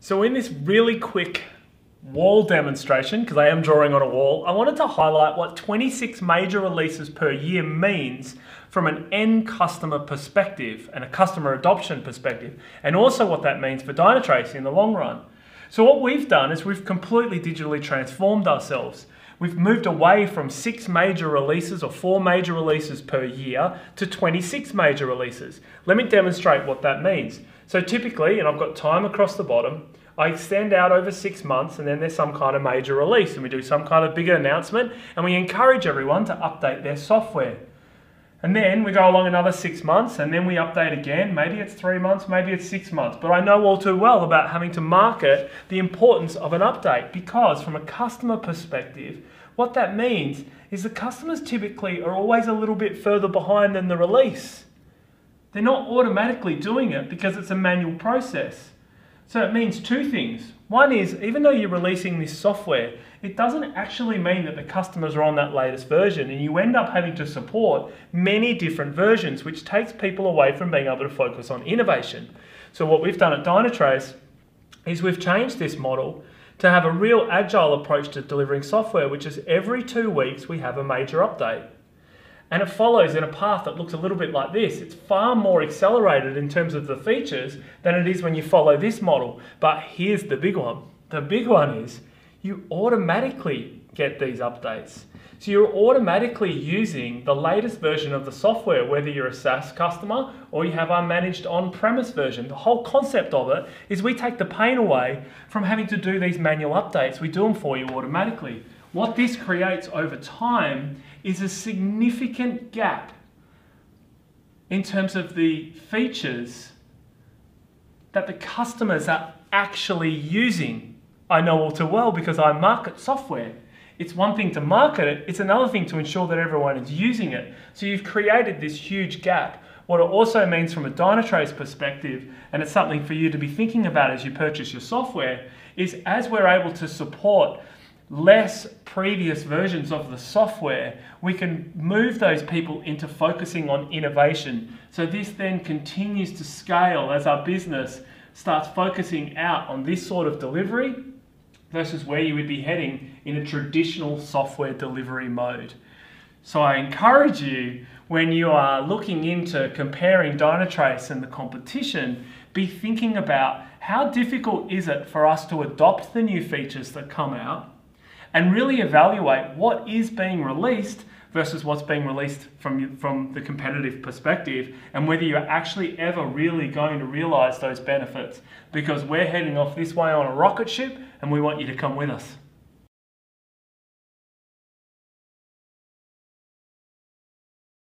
So in this really quick wall demonstration, because I am drawing on a wall, I wanted to highlight what 26 major releases per year means from an end customer perspective and a customer adoption perspective, and also what that means for Dynatrace in the long run. So what we've done is we've completely digitally transformed ourselves. We've moved away from 6 major releases or 4 major releases per year to 26 major releases. Let me demonstrate what that means. So typically, and I've got time across the bottom, I extend out over 6 months and then there's some kind of major release and we do some kind of bigger announcement and we encourage everyone to update their software. And then we go along another 6 months and then we update again. Maybe it's 3 months, maybe it's 6 months. But I know all too well about having to market the importance of an update, because from a customer perspective, what that means is the customers typically are always a little bit further behind than the release. They're not automatically doing it because it's a manual process. So it means 2 things. One is, even though you're releasing this software, it doesn't actually mean that the customers are on that latest version, and you end up having to support many different versions, which takes people away from being able to focus on innovation. So what we've done at Dynatrace is we've changed this model to have a real agile approach to delivering software, which is every 2 weeks we have a major update. And it follows in a path that looks a little bit like this. It's far more accelerated in terms of the features than it is when you follow this model. But here's the big one. The big one is you automatically get these updates. So you're automatically using the latest version of the software, whether you're a SaaS customer or you have our managed on-premise version. The whole concept of it is we take the pain away from having to do these manual updates. We do them for you automatically. What this creates over time is a significant gap in terms of the features that the customers are actually using. I know all too well because I market software. It's one thing to market it, it's another thing to ensure that everyone is using it. So you've created this huge gap. What it also means from a Dynatrace perspective, and it's something for you to be thinking about as you purchase your software, is as we're able to support less previous versions of the software, we can move those people into focusing on innovation. So this then continues to scale as our business starts focusing out on this sort of delivery versus where you would be heading in a traditional software delivery mode. So I encourage you, when you are looking into comparing Dynatrace and the competition, be thinking about how difficult is it for us to adopt the new features that come out and really evaluate what is being released versus what's being released from the competitive perspective, and whether you're actually ever really going to realize those benefits, because we're heading off this way on a rocket ship and we want you to come with us.